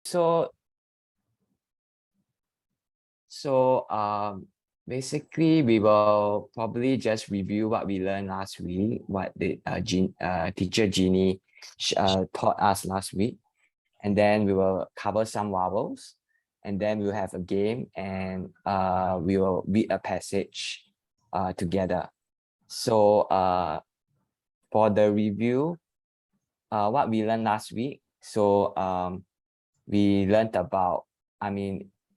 So basically we will probably just review what we learned last week, what the teacher Jeannie taught us last week, and then we will cover some vowels, and then we'll have a game, and we will read a passage together. So for the review, what we learned last week, so we learned about,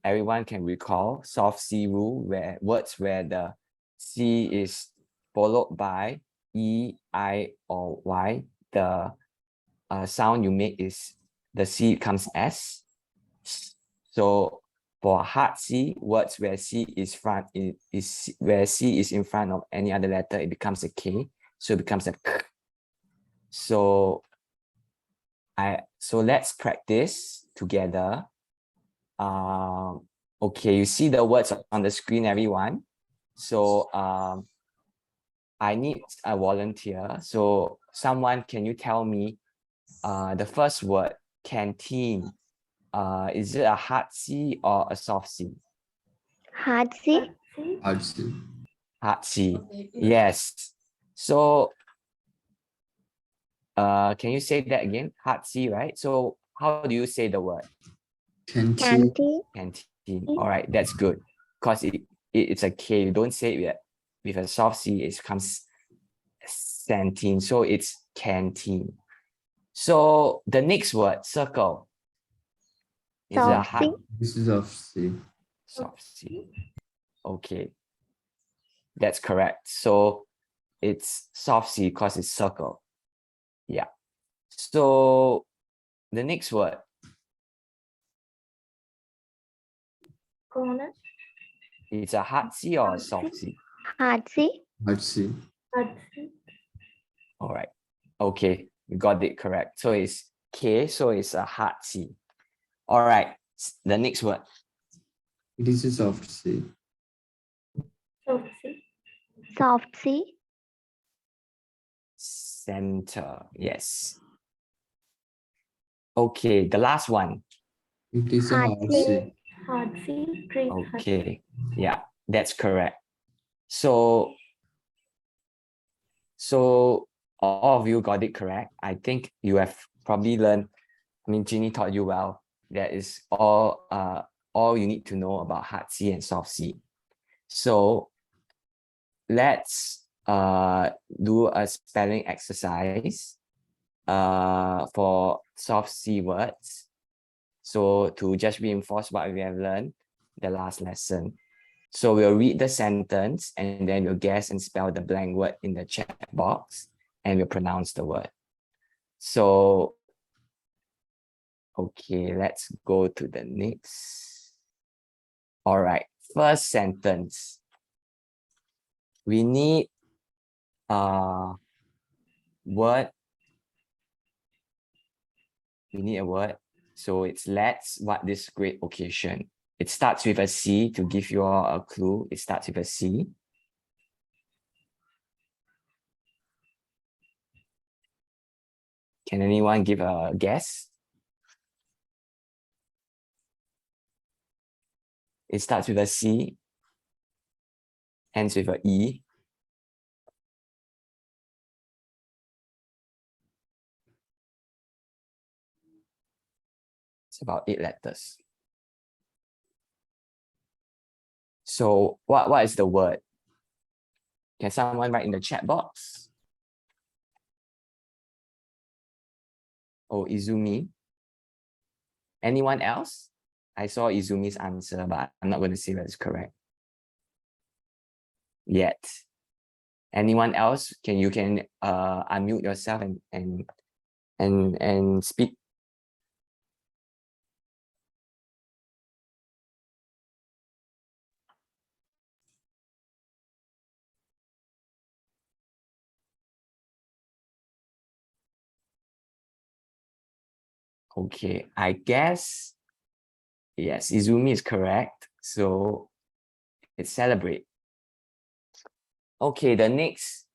everyone can recall soft C rule, where words where the C is followed by E, I, or Y, the sound you make is the C becomes S. So for hard C, words where C is where C is in front of any other letter, it becomes a K. So it becomes a K. So let's practice together. Okay, you see the words on the screen, everyone. So I need a volunteer. So someone, can you tell me the first word, canteen? Is it a hard C or a soft C? Hard C. Hard C. Hard C. Yes. So can you say that again? Hard C, right? So how do you say the word? Canteen. Canteen. All right, that's good. Because it's a K. You don't say it with a soft C, it comes canteen. So it's canteen. So the next word, circle. Is a Soft hard C. This is soft C. soft C. Okay. That's correct. So it's soft C because it's circle. Yeah. So the next word. Corner. It's a hard C or a soft C? Hard C. Hard C. All right. Okay, you got it correct. So it's K, so it's a hard C. All right. The next word. It is a soft C. Soft C. Center. Yes. Okay, the last one. It is a Hard hard C. C. Hard C. Okay. Yeah, that's correct. So all of you got it correct. I think you have probably learned, Jeannie taught you well. That is all you need to know about hard C and soft C. So let's do a spelling exercise for soft C words. So to just reinforce what we have learned the last lesson. So we'll read the sentence and then we'll guess and spell the blank word in the chat box and we'll pronounce the word. So, okay, let's go to the next. All right, first sentence. We need a word. We need a word. So it's let's what this great occasion. It starts with a C to give you all a clue. It starts with a C. Can anyone give a guess? It starts with a C, ends with an E. It's about 8 letters. So what is the word? Can someone write in the chat box? Oh, Izumi. Anyone else? I saw Izumi's answer, but I'm not going to say that it's correct yet. Anyone else? You can unmute yourself and speak. Okay, I guess yes, Izumi is correct. So it's celebrate. Okay, the next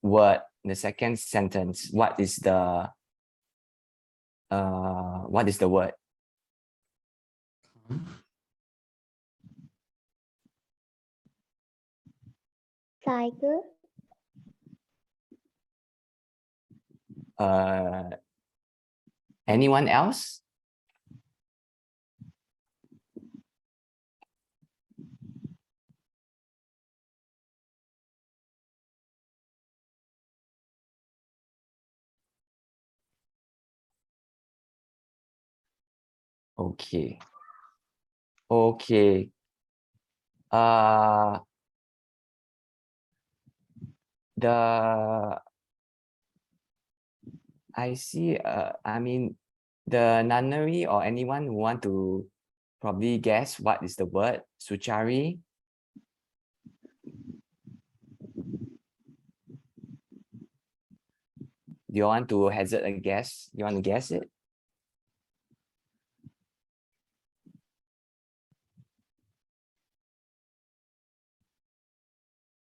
word, the second sentence, what is the what is the word? Cycle. Anyone else? Okay. Okay. I see, I mean, the nunnery or anyone who want to probably guess what is the word? Suchari? Do you want to hazard a guess? You want to guess it?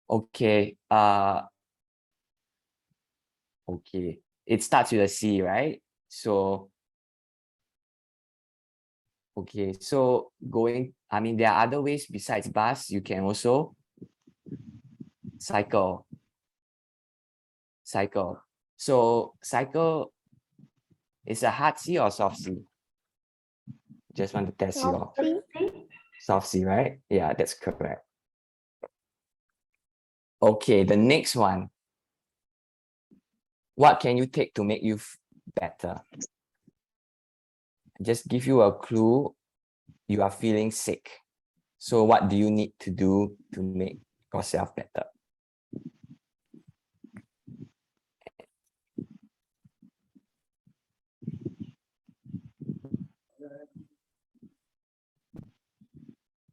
Okay. Okay. It starts with a C, right? So, okay. So I mean, there are other ways besides bus. You can also cycle. Cycle. So cycle is a hard C or soft C? Just want to test you all. Soft C. Soft C, right? Yeah, that's correct. Okay, the next one. What can you take to make you better? Just give you a clue. You are feeling sick. So what do you need to do to make yourself better?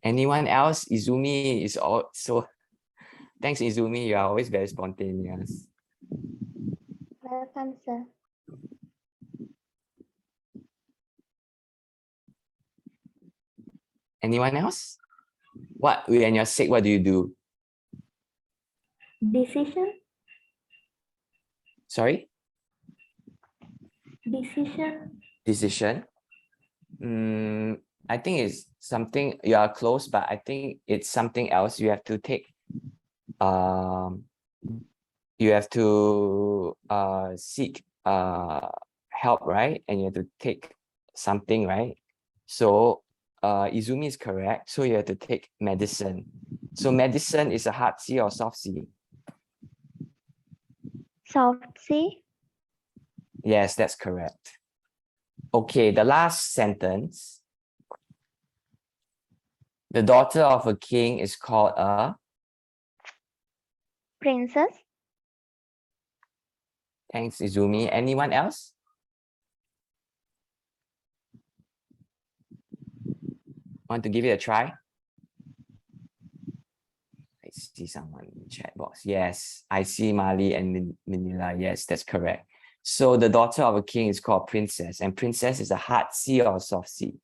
Anyone else? Izumi is also. Thanks, Izumi. You are always very spontaneous. Welcome, sir. Anyone else? What, when you're sick, what do you do? Decision. Sorry? Decision. Decision? I think it's something, you are close, but I think it's something else. You have to take, you have to seek help, right? And you have to take something, right? So Izumi is correct. So you have to take medicine. So medicine is a hard C or soft C? Soft C. Yes, that's correct. Okay, the last sentence. The daughter of a king is called a Princess. Thanks, Izumi. Anyone else? Want to give it a try? I see someone in the chat box. Yes, I see Mali and Manila. Yes, that's correct. So the daughter of a king is called princess, and princess is a hard C or a soft C?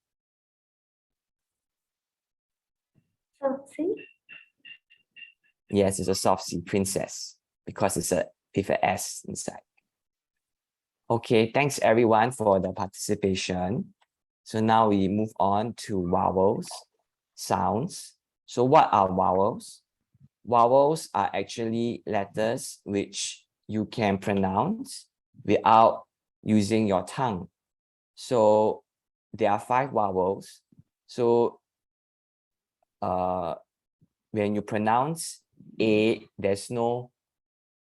Soft C. Yes, it's a soft C, princess, because it's with an S inside. Okay, thanks everyone for the participation. So now we move on to vowels, sounds. So what are vowels? Vowels are actually letters which you can pronounce without using your tongue. So there are 5 vowels. So when you pronounce A, there's no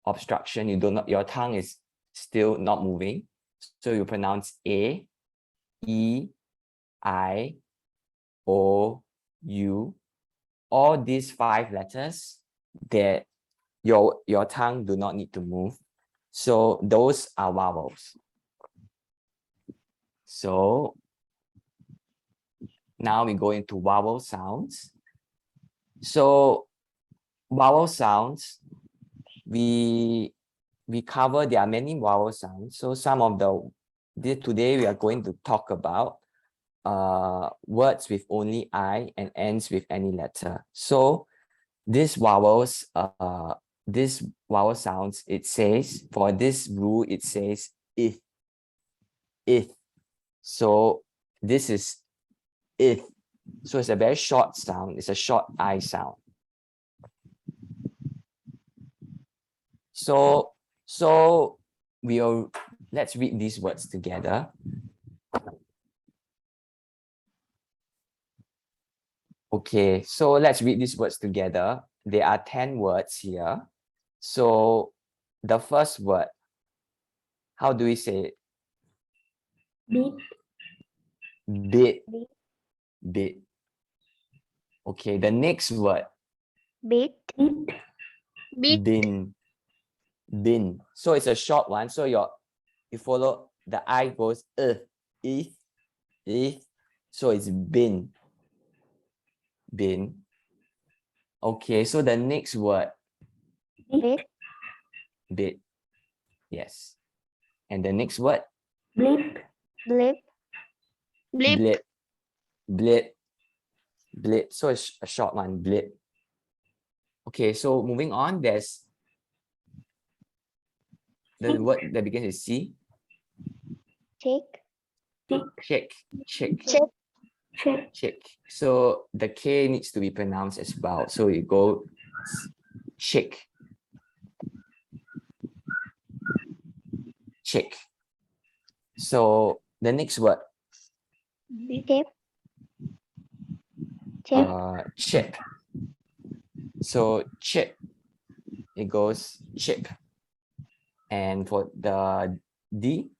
obstruction. Your tongue is still not moving. So you pronounce A, E, I, O, U. All these 5 letters that your tongue do not need to move. So those are vowels. So now we go into vowel sounds. So vowel sounds, we cover, there are many vowel sounds. So some of today we are going to talk about words with only I and ends with any letter. So these vowel sounds, it says, for this rule, it says if. So this is if. So it's a very short sound. It's a short I sound. So let's read these words together. Okay, so let's read these words together. There are 10 words here. So the first word, how do we say it? Bit. Bit. Bit. Okay, the next word. Bit. Bit. Bin. Bin. So it's a short one. So you follow the I goes if. So it's bin. Bin. Okay, so the next word. Bit. Bit. Yes. And the next word. Blip. Blip. Blip. Blip. Blip. Blip. So it's a short one. Blip. Okay, so moving on, there's the word that begins with C. Check. Check. Check. Check. Check. Check. So the K needs to be pronounced as well. So you go check. Check. So the next word. Chip. Chip. Chip. So chip. It goes chip. And for the D.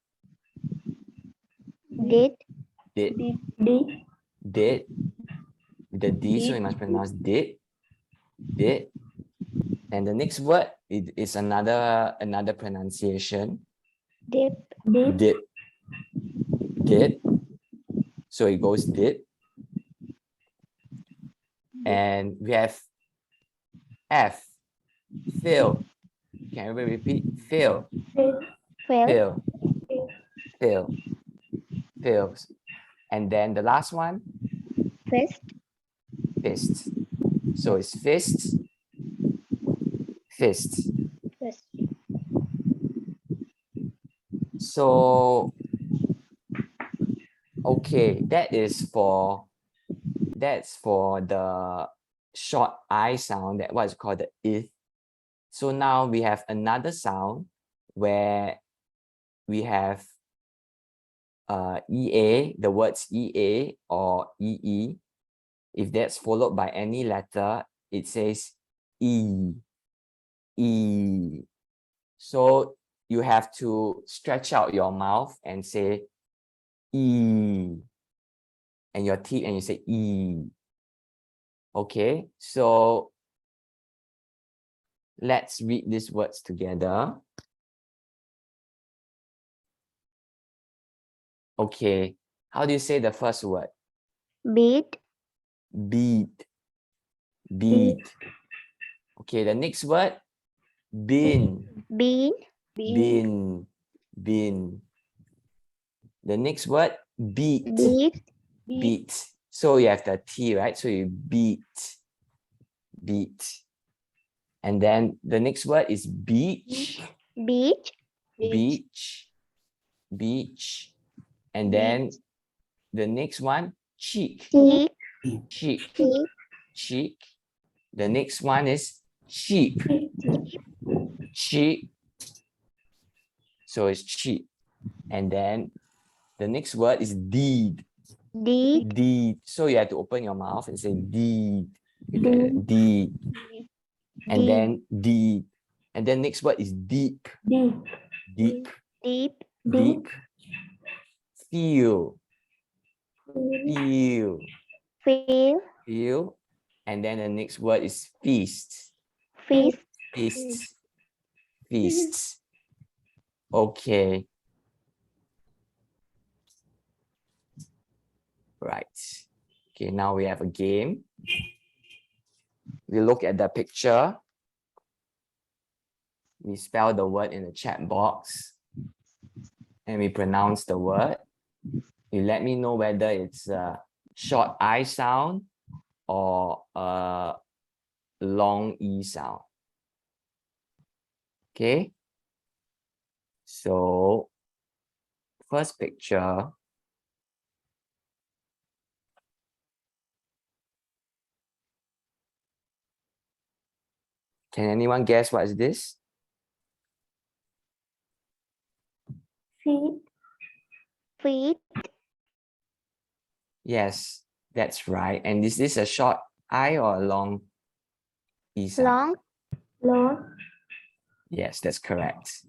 Did. Did. Did. Did. The D, so you must pronounce did. Did. And the next word is another pronunciation. Dip. Did. Did. So it goes did. And we have F. Fill. Can everybody repeat? Fill. Fail. Fill. Fill. Fills. And then the last one. Fist. Fist. So it's fist. Fist. Fist. So okay, that's for the short I sound, that what is called the if. So now we have another sound where we have EA, the words EA or EE. If that's followed by any letter, it says E. E. So you have to stretch out your mouth and say E. And your teeth, and you say E. Okay, so let's read these words together. Okay, how do you say the first word? Beat. Beat. Beat. Okay, the next word? Bin. Bean. Bin. Bin. The next word? Beat. Beat. Beat. So you have the T, right? So you beat. Beat. And then the next word is beach. Beach. Beach. Beach. And then the next one, cheek. Cheek. Cheek. Cheek. Cheek. The next one is cheap. Cheap. So it's cheap. And then the next word is deed. Deed. Deed. So you have to open your mouth and say deed. Deed. And then deed. And then next word is deep. Deep. Deep. Deep. Deep. Feel. Feel. Feel. Feel. And then the next word is feast. Feast. Feasts. Feasts. Okay. Right. Okay, now we have a game. We look at the picture. We spell the word in the chat box. And we pronounce the word. You let me know whether it's a short I sound or a long E sound. Okay. So first picture, Can anyone guess what is this? Feet. Feet. Yes, that's right. And is this a short I or a long E sound? Long. Long. Yes, that's correct.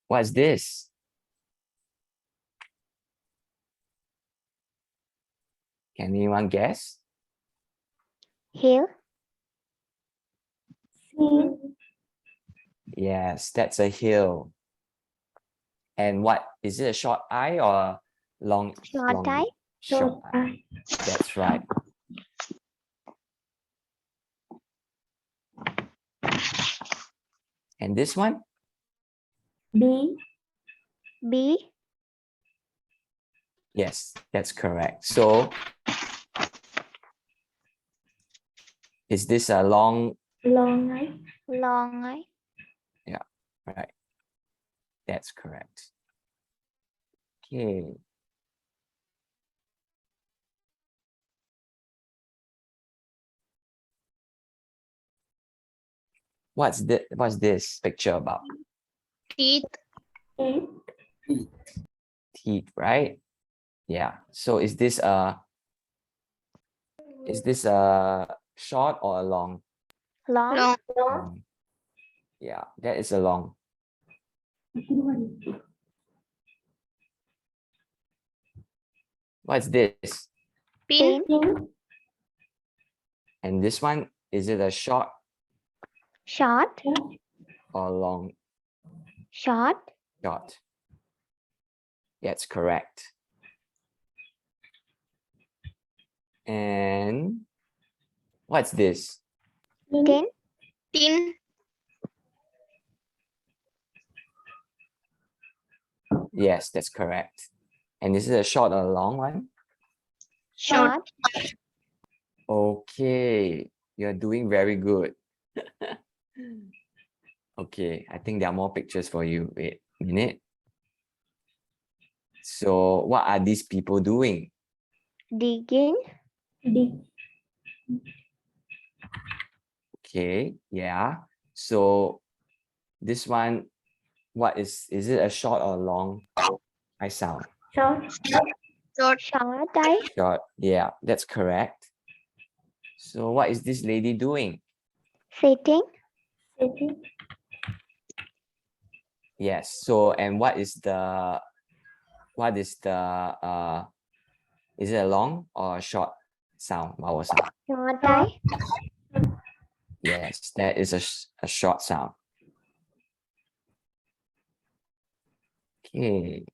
What's this? Can anyone guess? Hill. Hill. Yes, that's a hill. And what is it, a short I or a long? Short I. Short I. That's right. And this one? B. B. Yes, that's correct. So is this a long? Long I. Long I. Yeah, right. That's correct. Okay. What's this picture about? Teeth. Teeth. Teeth, right? Yeah. So is this a short or a long? Long. Long. Long. Yeah, that is a long. What's this? Pin. And this one, is it a short Short. or long? Short. Short. That's correct. And what's this? Tin. Tin. Yes, that's correct. And is it a short or a long one? Short. Okay, you're doing very good. Okay, I think there are more pictures for you. Wait a minute. So what are these people doing? Digging. Dig. Okay, yeah. So this one, what is it a short or a long I sound? Short. Short. Short I. Short, yeah, that's correct. So what is this lady doing? Sitting. Sitting. Yes, so and what is the is it a long or a short sound, vowel sound? Short I. Yes, that is a short sound. Okay.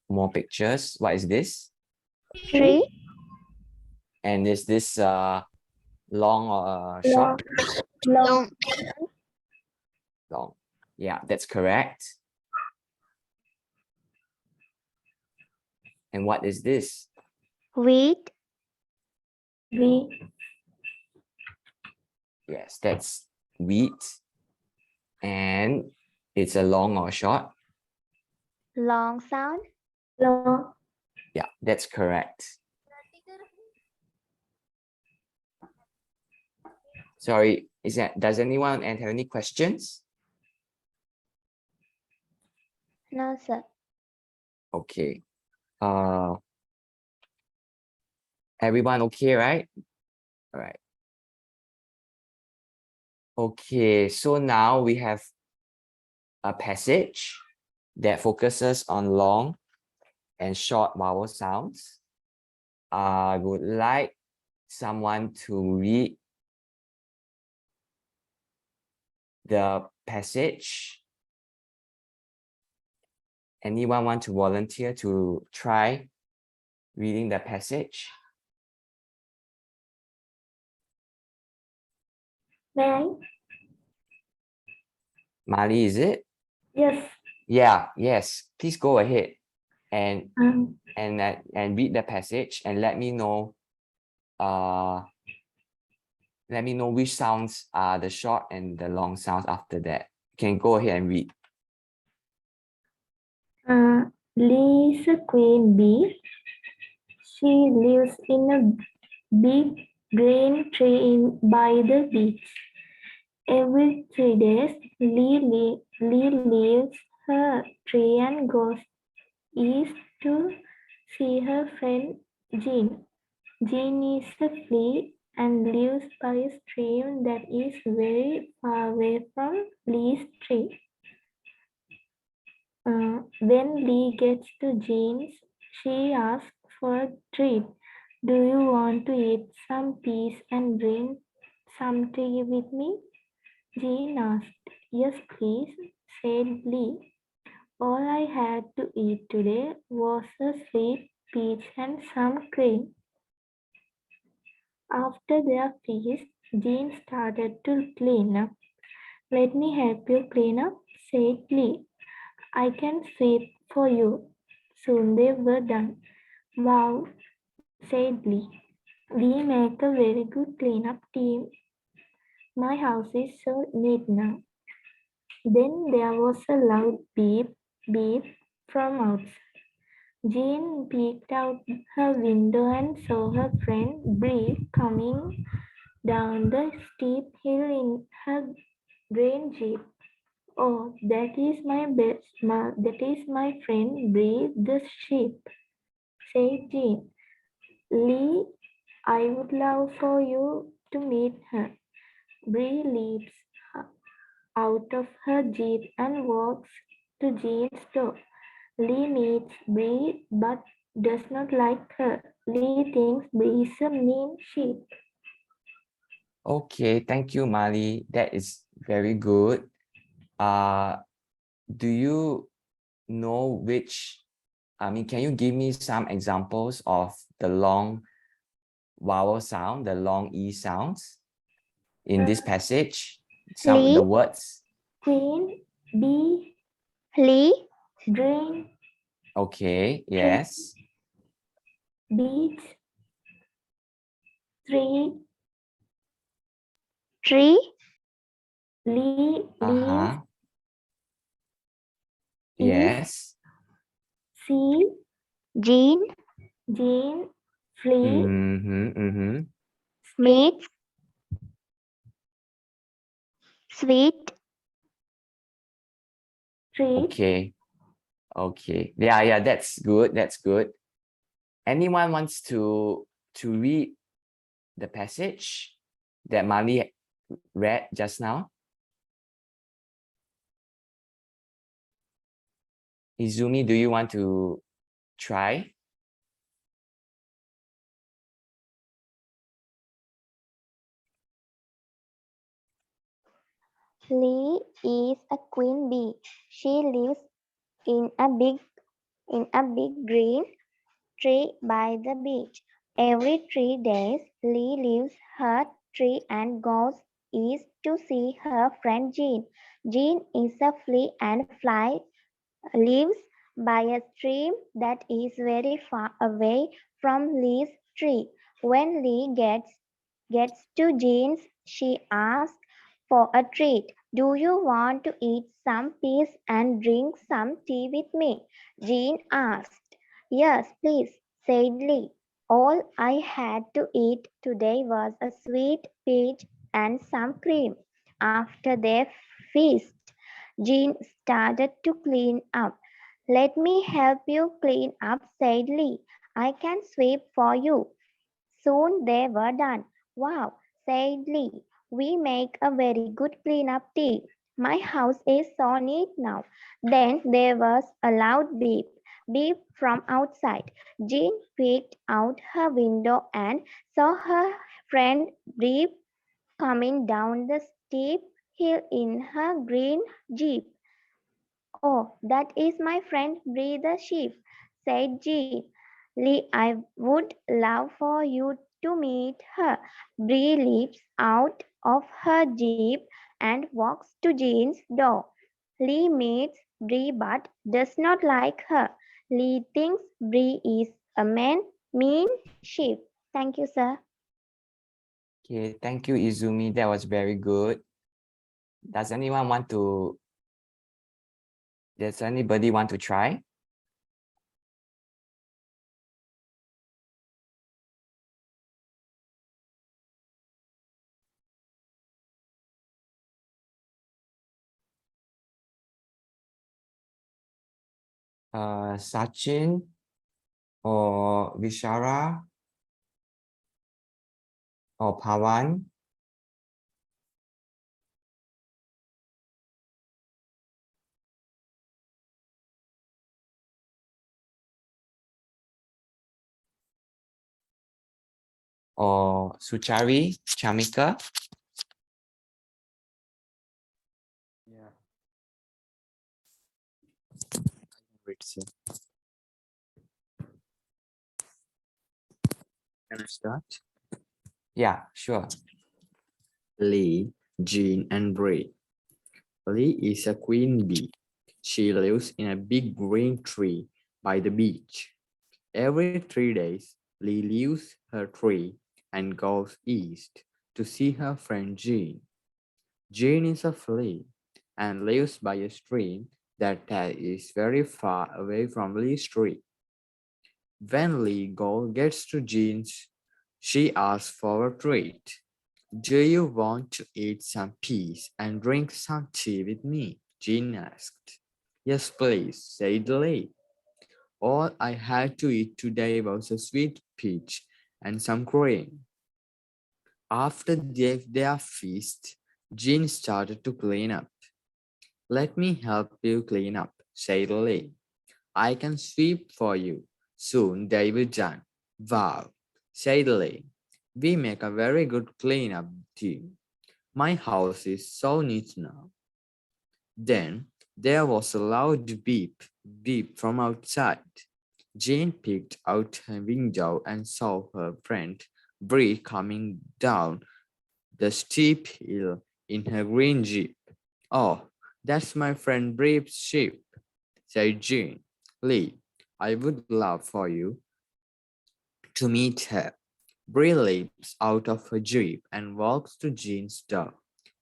More pictures. What is this? Tree. And is this long or short? Long. Long. Yeah, that's correct. And what is this? Wheat. Wheat. Yes, that's wheat. And it's a long or short? Long sound. Long. Yeah, that's correct. Sorry, does anyone have any questions? No, sir. Okay. Everyone okay, right? All right. Okay, so now we have a passage that focuses on long and short vowel sounds. I would like someone to read the passage. Anyone want to volunteer to try reading the passage? May I? Mali, is it? Yes. Yeah, yes. Please go ahead and read the passage and let me know which sounds are the short and the long sounds after that. You can go ahead and read. Lee is a queen bee. She lives in a big green tree by the beach. Every 3 days, Lee leaves her tree and goes east to see her friend Jean. Jean is a flea and lives by a stream that is very far away from Lee's tree. When Lee gets to Jean's, she asks for a treat. Do you want to eat some peas and drink some tea with me? Jean asked. Yes, please, said Lee. All I had to eat today was a sweet peach and some cream. After their feast, Jean started to clean up. Let me help you clean up, said Lee. I can sweep for you. Soon they were done. Wow, said Lee. We make a very good cleanup team. My house is so neat now. Then there was a loud beep, beep from outside. Jean peeked out her window and saw her friend Bree coming down the steep hill in her green jeep. Oh, that is my friend Bree the sheep, said Jean. Lee, I would love for you to meet her. Bree leaps out of her jeep and walks to Jean's door. Lee meets Bree but does not like her. Lee thinks Bree is a mean sheep. Okay, thank you, Mali. That is very good. Do you know can you give me some examples of the long vowel sound, the long E sounds in this passage? Some of the Lee. words. Queen, bee, Lee, green, Okay, yes. beach, three, tree, leaves, Uh-huh. East. Yes. sea, Jean, Jean, flea, Smith, sweet, treat, Okay. Okay. Yeah, that's good. That's good. Anyone wants to read the passage that Mali read just now? Izumi, do you want to try? Lee is a queen bee. She lives in a big green tree by the beach. Every 3 days, Lee leaves her tree and goes east to see her friend Jean. Jean is a flea and lives by a stream that is very far away from Lee's tree. When Lee gets to Jean's, she asks for a treat. Do you want to eat some peas and drink some tea with me? Jean asked. Yes, please, said Lee. All I had to eat today was a sweet peach and some cream. After their feast, Jean started to clean up. Let me help you clean up, said Lee. I can sweep for you. Soon they were done. Wow, said Lee. We make a very good cleanup tea. My house is so neat now. Then there was a loud beep, beep from outside. Jean peeked out her window and saw her friend Bree coming down the steep hill in her green jeep. Oh, that is my friend Bree the sheep, said Jean. Lee, I would love for you to meet her. Bree leaps out of her jeep and walks to Jean's door. Lee meets Bree but does not like her. Lee thinks Bree is a mean sheep. Thank you, sir. Okay, thank you, Izumi. That was very good. Does anybody want to try? Sachin or Vishara or Pawan. Or Suchari, Chamika. Yeah. Wait, sir. Can I start? Yeah, sure. Lee, Jean, and Bray. Lee is a queen bee. She lives in a big green tree by the beach. Every 3 days, Lee leaves her tree and goes east to see her friend Jean. Jean is a flea and lives by a stream that is very far away from Lee's tree. When Lee gets to Jean's, she asks for a treat. Do you want to eat some peas and drink some tea with me? Jean asked. Yes, please, said Lee. All I had to eat today was a sweet peach and some cream. After their feast, Jean started to clean up. Let me help you clean up, said Lee. I can sweep for you. Soon they will done. Wow, said Lee. We make a very good cleanup team. My house is so neat now. Then there was a loud beep from outside. Jane peeked out her window and saw her friend Bree coming down the steep hill in her green jeep. Oh, that's my friend Bree's sheep, said Jane. Lee, I would love for you to meet her. Bree leaps out of her jeep and walks to Jean's door.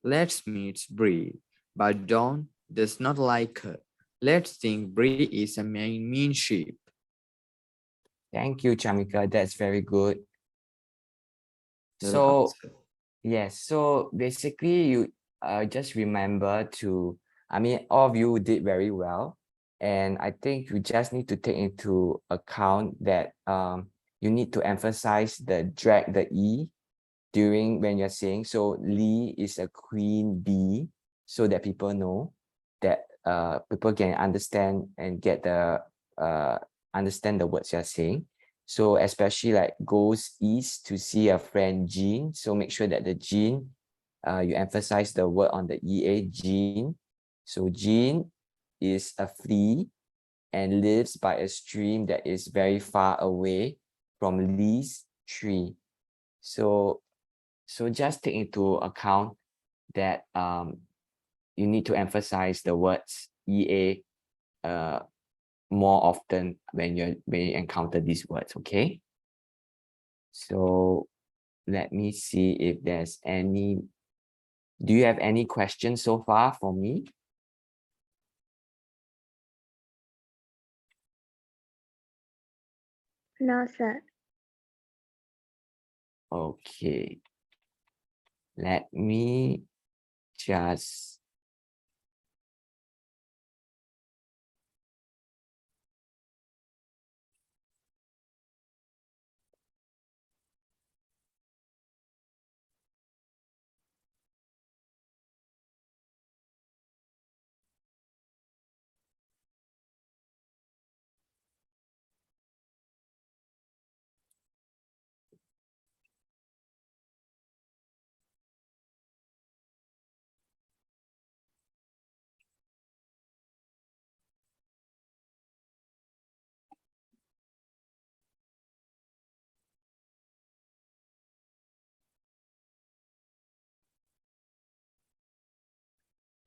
Let's meet Bree, but Dawn does not like her. Let's think Bree is a mean sheep. Thank you, Chamika. That's very good. You're So, welcome, sir. yes, so basically you just remember to, I mean, all of you did very well. And I think you just need to take into account that you need to emphasize the drag the E during when you're saying. So Lee is a queen bee, so that people know that people can understand and get the understand the words you're saying. So especially like goes east to see a friend Jean. So make sure that the Jean, you emphasize the word on the EA, Jean. So Jean is a flea and lives by a stream that is very far away from Lee's tree. So just take into account that you need to emphasize the words EA more often when you encounter these words, okay? So let me see if there's any. Do you have any questions so far for me? No, sir. Okay. Let me just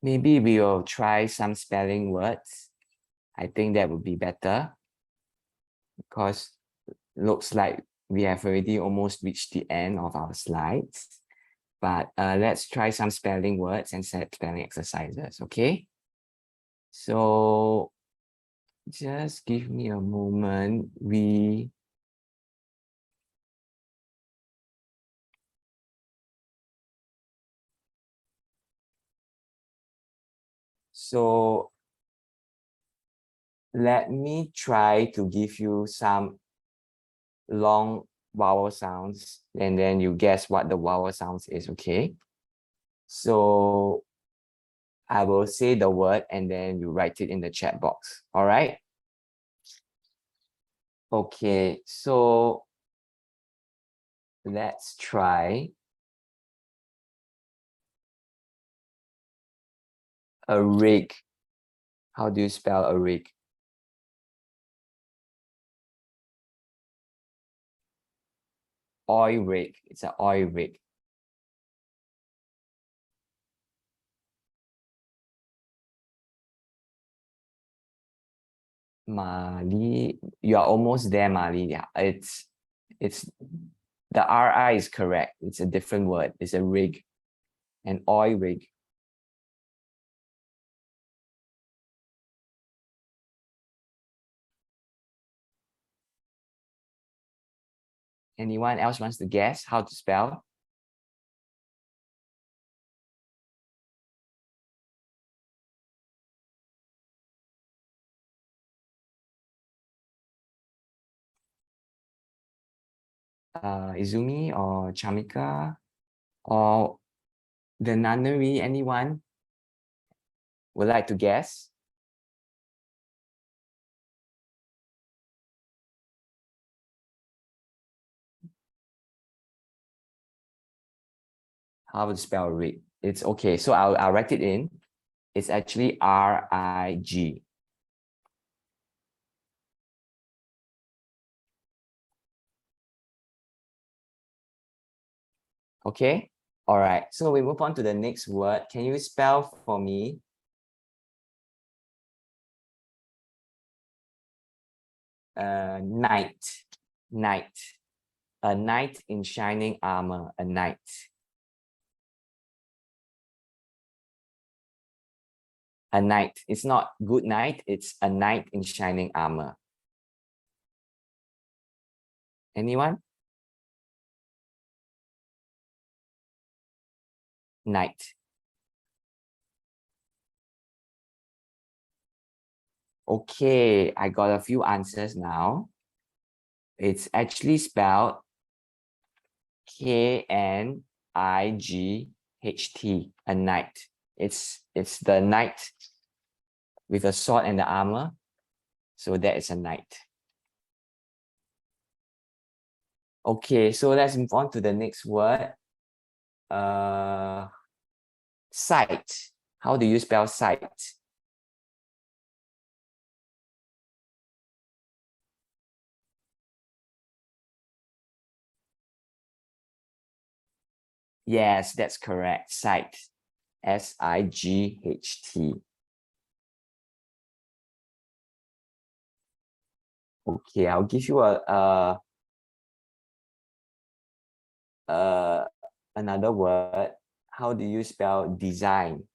maybe we will try some spelling words. I think that would be better because looks like we have already almost reached the end of our slides. But let's try some spelling words and spelling exercises, okay? So just give me a moment. So let me try to give you some long vowel sounds, and then you guess what the vowel sounds is, okay? So I will say the word and then you write it in the chat box, all right? Okay, so let's try a rig. How do you spell a rig? Oil rig. It's an oil rig. Mali, you are almost there, Mali. Yeah, it's the RI is correct. It's a different word. It's a rig, an oil rig. Anyone else wants to guess how to spell? Izumi or Chamika or the nunnery, anyone would like to guess? How to spell rig? It's okay. So I'll write it in. It's actually R-I-G. Okay. All right. So we move on to the next word. Can you spell for me? Knight. Knight. A knight in shining armor. A knight. A knight. It's not good night. It's a knight in shining armor. Anyone? Knight. Okay, I got a few answers now. It's actually spelled K-N-I-G-H-T, a knight. It's the knight with a sword and the armor. So that is a knight. Okay, so let's move on to the next word. Sight. How do you spell sight? Yes, that's correct. Sight. S-I-G-H-T. Okay, I'll give you another word. How do you spell design?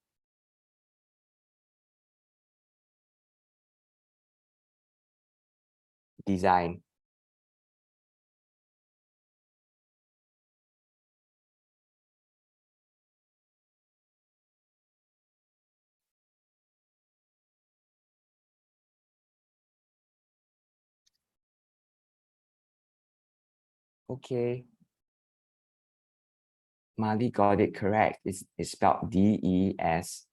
Design. Okay. Mali got it correct. It's spelled D-E-S-I-G-N.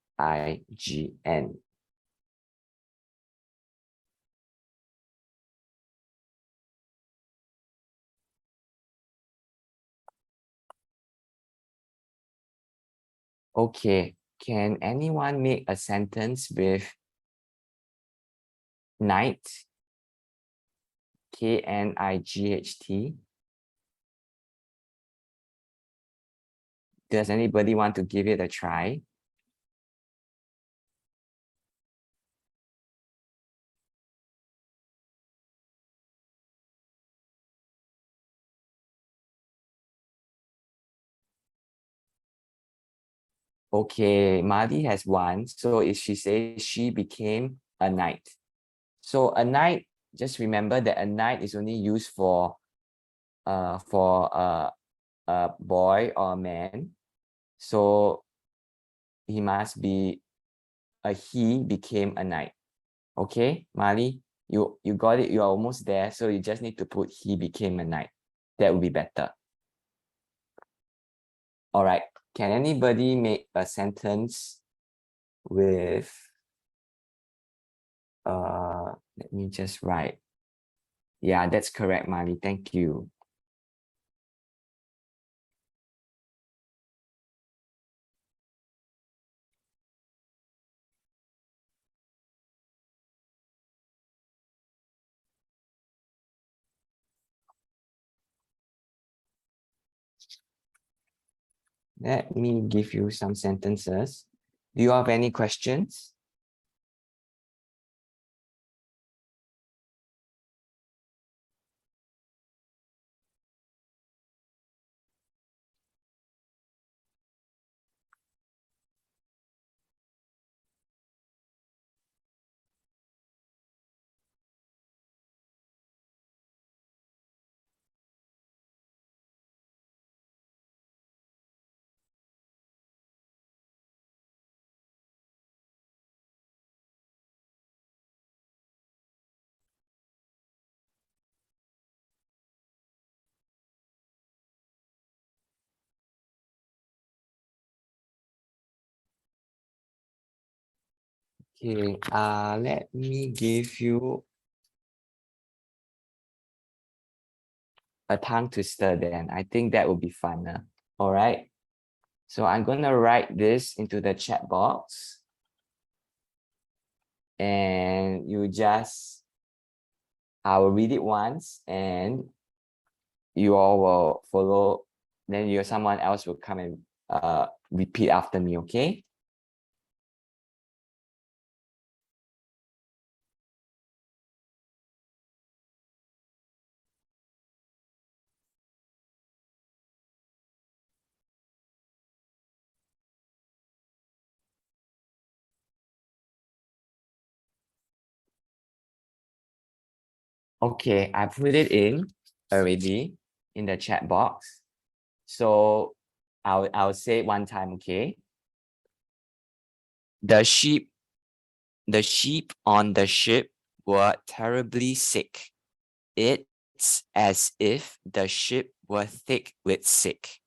Okay, can anyone make a sentence with knight? K-N-I-G-H-T. Does anybody want to give it a try? Okay, Madi has one. So if she says she became a knight. So a knight, just remember that a knight is only used for a boy or a man. So he must be he became a knight. Okay, Mali, you got it. You are almost there. So you just need to put he became a knight. That would be better. All right. Can anybody make a sentence with let me just write. Yeah, that's correct, Mali. Thank you. Let me give you some sentences. Do you have any questions? Okay, let me give you a tongue twister then. I think that would be funner. All right. So I'm going to write this into the chat box. And you just, I will read it once and you all will follow. Then someone else will come and repeat after me, okay? Okay, I put it in already in the chat box. So I'll say it one time, okay? The sheep on the ship were terribly sick. It's as if the ship were thick with sick.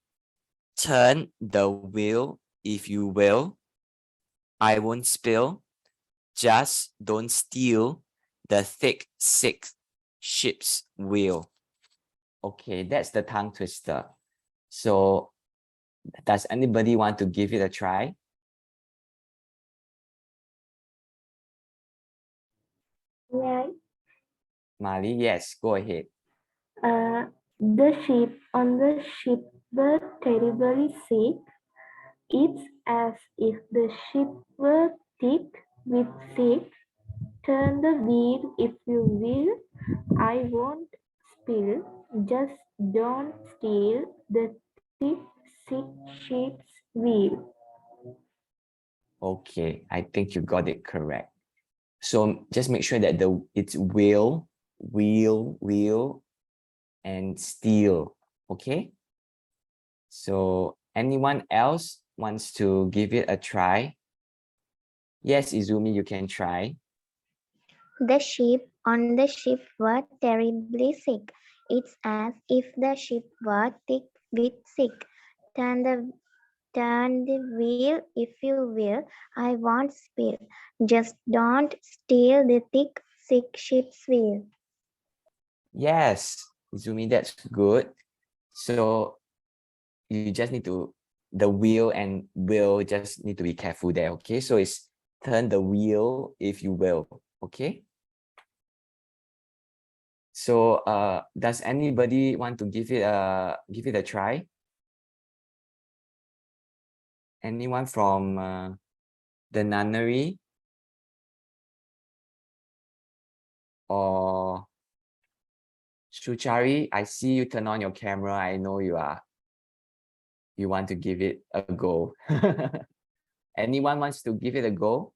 Turn the wheel if you will. I won't spill. Just don't steal the thick, sick ship's wheel. Okay, that's the tongue twister. So does anybody want to give it a try? Yeah. Mali, yes, go ahead. The sheep on the ship were terribly sick. It's as if the ship were thick with sick. Turn the wheel if you will. I won't spill. Just don't steal the thick, sick ship's wheel. Okay, I think you got it correct. So just make sure that it's wheel, and steal. Okay. So anyone else wants to give it a try? Yes, Izumi, you can try. The sheep on the ship were terribly sick. It's as if the ship were thick with sick. Turn the wheel if you will. I won't spill. Just don't steal the thick, sick ship's wheel. Yes, Izumi, that's good. So you just need to, the wheel and will just need to be careful there, okay? So it's turn the wheel if you will, okay? So does anybody want to give it a try? Anyone from the nunnery? Or Shuchari, I see you turn on your camera. I know you want to give it a go. Anyone wants to give it a go?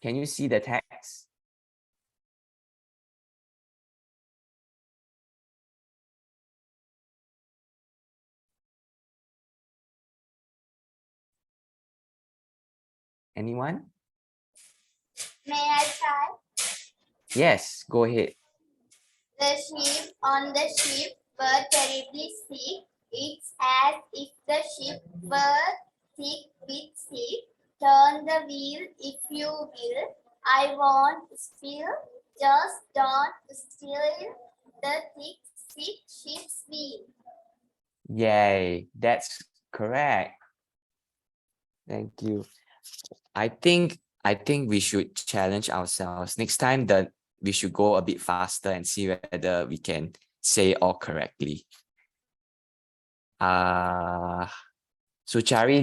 Can you see the text? Anyone? May I try? Yes, go ahead. The sheep on the ship were terribly sick. It's as if the ship were thick with sick. Turn the wheel if you will. I won't spill. Just don't steal the thick sick ship's wheel. Yay, that's correct. Thank you. I think we should challenge ourselves. Next time we should go a bit faster and see whether we can say all correctly. Suchari,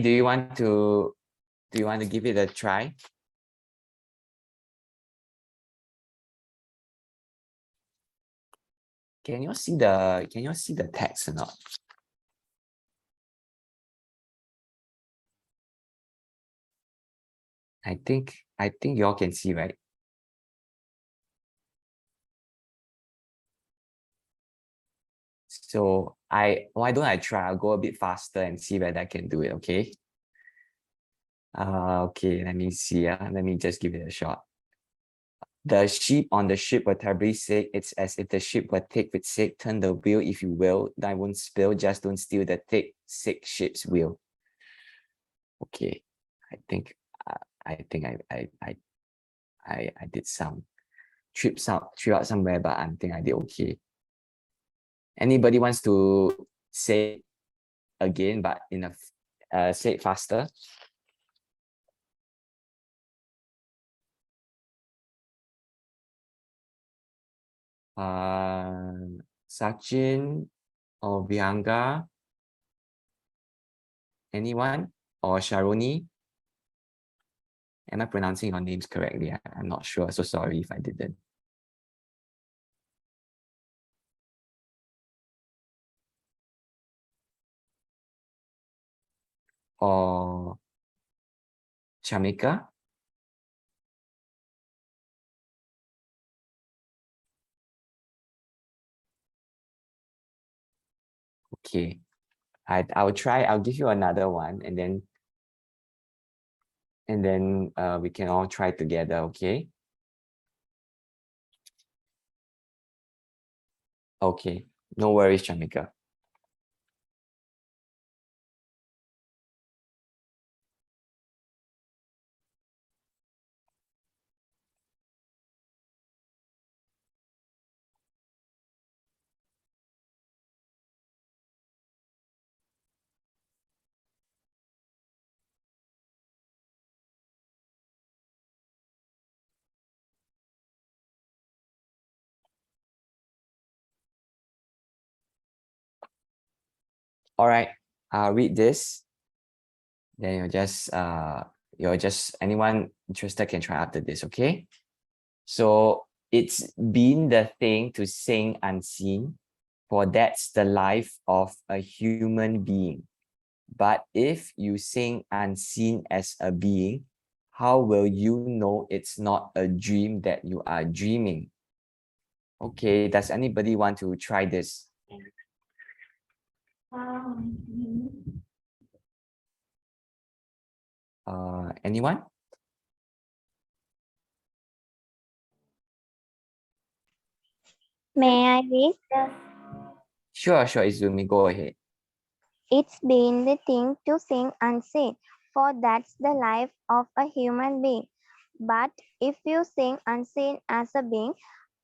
do you want to give it a try? Can you see the text or not? I think y'all can see, right? So why don't I try? I'll go a bit faster and see whether I can do it, okay? Okay, let me see. Let me just give it a shot. The sheep on the ship were terribly sick. It's as if the ship were thick with sick. Turn the wheel if you will. I won't spill. Just don't steal the thick, sick ship's wheel. Okay, I think I did some trip out somewhere, but I think I did okay. Anybody wants to say again, but in a say it faster? Sachin or Bianga? Anyone? Or Sharoni? Am I pronouncing your names correctly? I'm not sure, so sorry if I didn't. Or Chamika? Okay, I'll try. I'll give you another one, and then we can all try together. Okay. Okay. No worries, Chamika. All right. I'll read this. Then you're just anyone interested can try after this, okay? So it's been the thing to sing unseen, for that's the life of a human being. But if you sing unseen as a being, how will you know it's not a dream that you are dreaming? Okay, does anybody want to try this? Anyone? May I read? Sure, Izumi, go ahead. It's been the thing to sing unseen, for that's the life of a human being. But if you sing unseen as a being,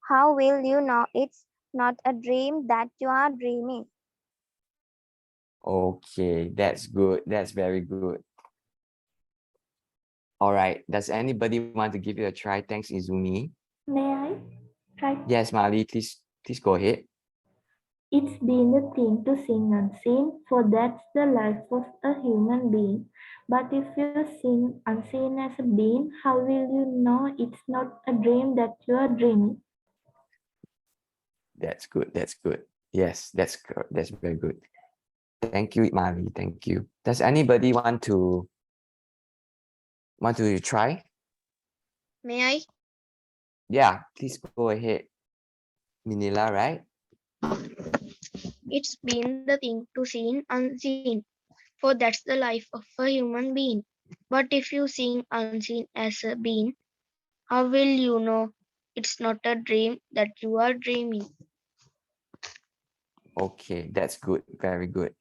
how will you know it's not a dream that you are dreaming? Okay, that's good. That's very good. All right. Does anybody want to give it a try? Thanks, Izumi. May I try? Yes, Mali, please go ahead. It's been the thing to sing unseen, for that's the life of a human being. But if you sing unseen as a being, how will you know it's not a dream that you are dreaming? That's good. That's good. Yes, that's very good. Thank you, Mali. Thank you. Does anybody want to try? May I? Yeah, please go ahead. Manila, right? It's been the thing to sing unseen, for that's the life of a human being. But if you sing unseen as a being, How will you know it's not a dream that you are dreaming? Okay, that's good. Very good.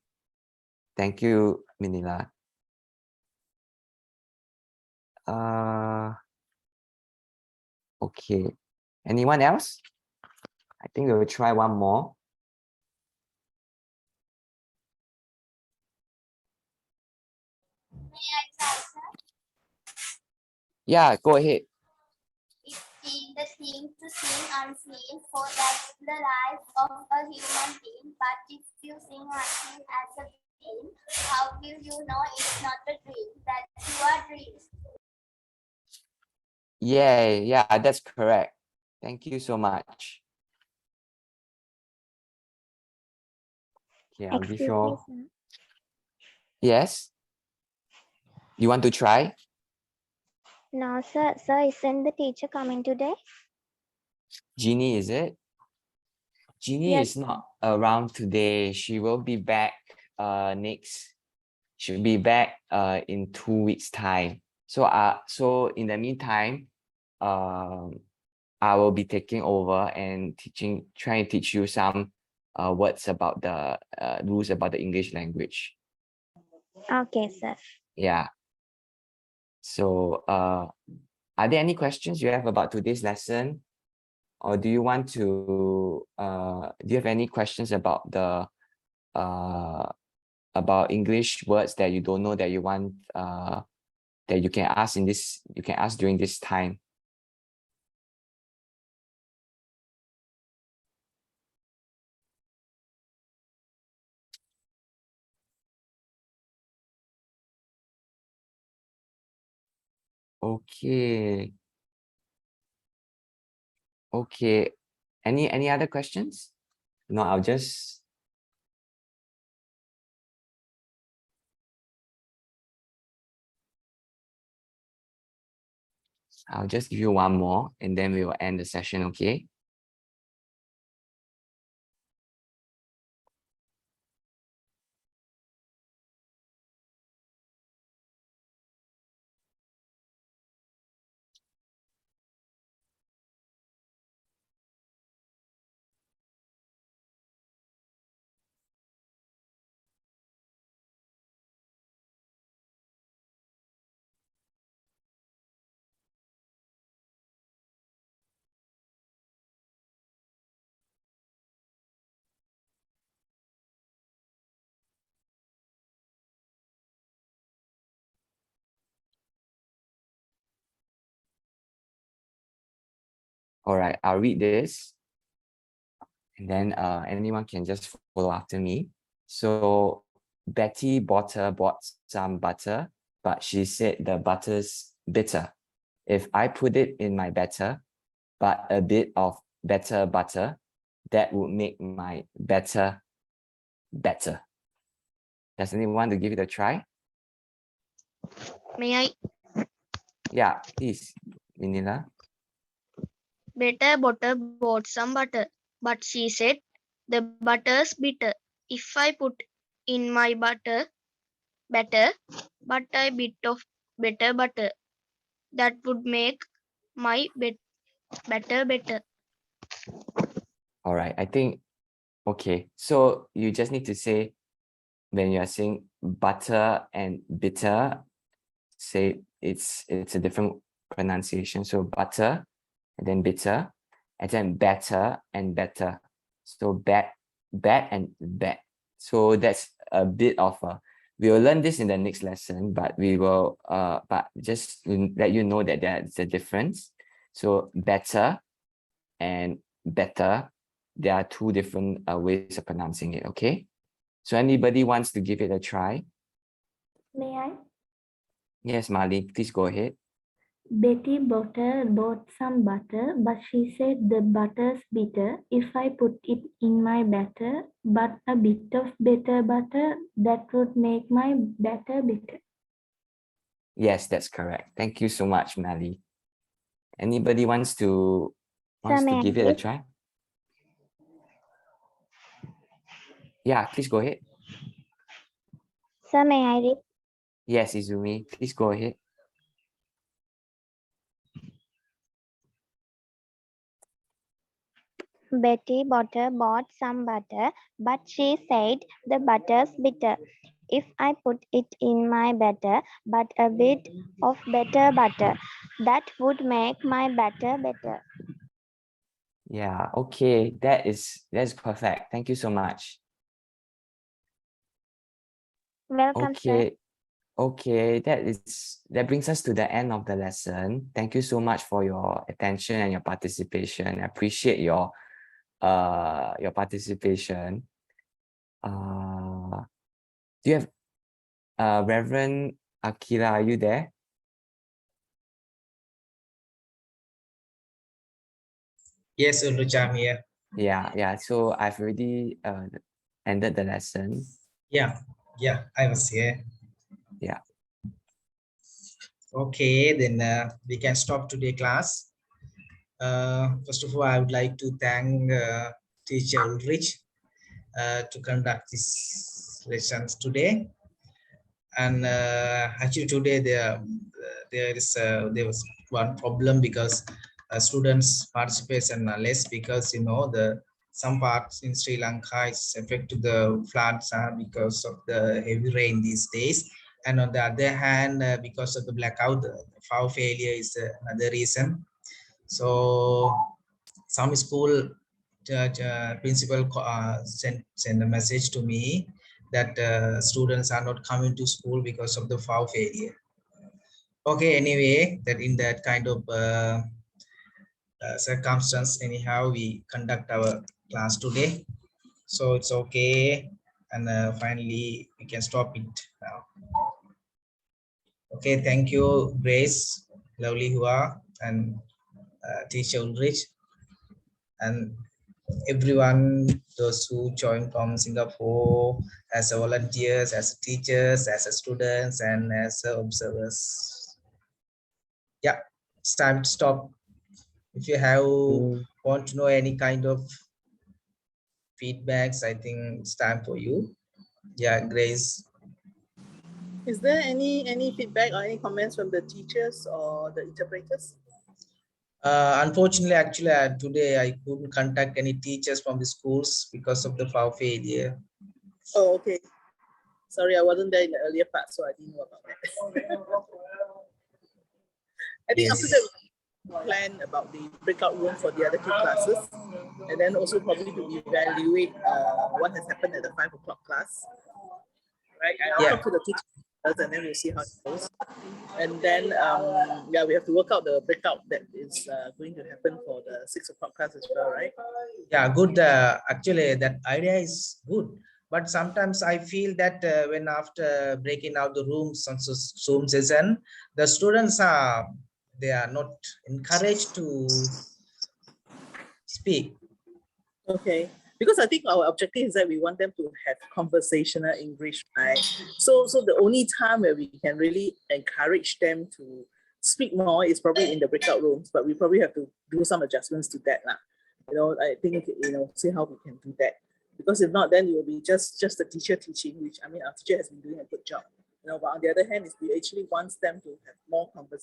Thank you, Minila. Okay. Anyone else? I think we will try one more. May I try, sir? Yeah, go ahead. It is the thing to sing unseen, for that's the life of a human being. But if you sing unseen as a being, how will you know it's not a dream that you are dreaming? Yeah, that's correct. Thank you so much. Okay, I'll give Excuse me, you. sir. Yes. You want to try? No, sir. Sir, isn't the teacher coming today? Jeannie, is it? Jeannie Yes. is not around today. She will be back next. She'll be back in 2 weeks time. So in the meantime, I will be taking over and trying to teach you some words about the rules about the English language. Okay, sir. Yeah. So are there any questions you have about today's lesson? Or do you want to do you have any questions about the about English words that you don't know that you want that you can ask during this time? Okay. Okay. Any other questions? No, I'll just give you one more and then we will end the session, okay? All right, I'll read this. And then anyone can just follow after me. So Betty bought some butter, but she said the butter's bitter. If I put it in my batter, but a bit of better butter, that would make my batter better. Does anyone want to give it a try? May I? Yeah, please, Manila. Better butter bought some butter, but she said the butter's bitter. If I put in my batter, but a bit of better butter, that would make my batter better. All right, I think, okay. So you just need to say, when you're saying butter and bitter, say it's a different pronunciation. So butter and then bitter, and then better and better. So bad and bad. So that's a bit of a, we will learn this in the next lesson, but we will but just to let you know that there's a difference. So better and better, there are two different ways of pronouncing it. Okay, so anybody wants to give it a try? May I? Yes, Marlene, please go ahead. Betty bought some butter, but she said the butter's bitter. If I put it in my batter, but a bit of better butter, that would make my batter bitter. Yes, that's correct. Thank you so much, Mally. Anybody wants to may I give it a read? try? Yeah, please go ahead. Sir, may I read? Yes, Izumi, please go ahead. Betty Butter bought some butter, but she said the butter's bitter. If I put it in my batter, but a bit of better butter, that would make my batter better. Yeah, okay. That's perfect. Thank you so much. Welcome, sir. Okay, that brings us to the end of the lesson. Thank you so much for your attention and your participation. I appreciate your participation. Do you have Reverend Akira, are you there? Yes, Ulrich, I'm here. Yeah. So I've already ended the lesson. Yeah, I was here. Yeah. Okay, then we can stop today class. First of all, I would like to thank teacher Ulrich to conduct this lessons today. And actually today there was one problem because students participation are less because some parts in Sri Lanka is affected the floods because of the heavy rain these days. And on the other hand, because of the blackout, the power failure is another reason. So some school principal sent a message to me that students are not coming to school because of the power failure. Okay, anyway, that in that kind of circumstance, anyhow, we conduct our class today. So it's okay. And finally, we can stop it now. Okay, thank you, Grace, lovely Hua, and teacher Ulrich, and everyone, those who joined from Singapore as a volunteers, as a teachers, as a students, and as a observers. Yeah, it's time to stop. If you have want to know any kind of feedbacks, I think it's time for you. Yeah, Grace. Is there any feedback or any comments from the teachers or the interpreters? Unfortunately, actually, today I couldn't contact any teachers from the schools because of the power failure. Oh, okay. Sorry, I wasn't there in the earlier part, so I didn't know about that. I think after that, we plan about the breakout room for the other two classes, and then also probably to evaluate what has happened at the 5 o'clock class. Right? I'll talk to the teachers and then we'll see how it goes. And then, yeah, we have to work out the breakout that is going to happen for the 6 o'clock class as well, right? Yeah, good. Actually, that idea is good. But sometimes I feel that when after breaking out the rooms on Zoom session, the students they are not encouraged to speak. Okay. Because I think our objective is that we want them to have conversational English, right? So the only time where we can really encourage them to speak more is probably in the breakout rooms, but we probably have to do some adjustments to that. I think, see how we can do that. Because if not, then it will be just the teacher teaching, which I mean, our teacher has been doing a good job. But on the other hand, is we actually want them to have more conversation.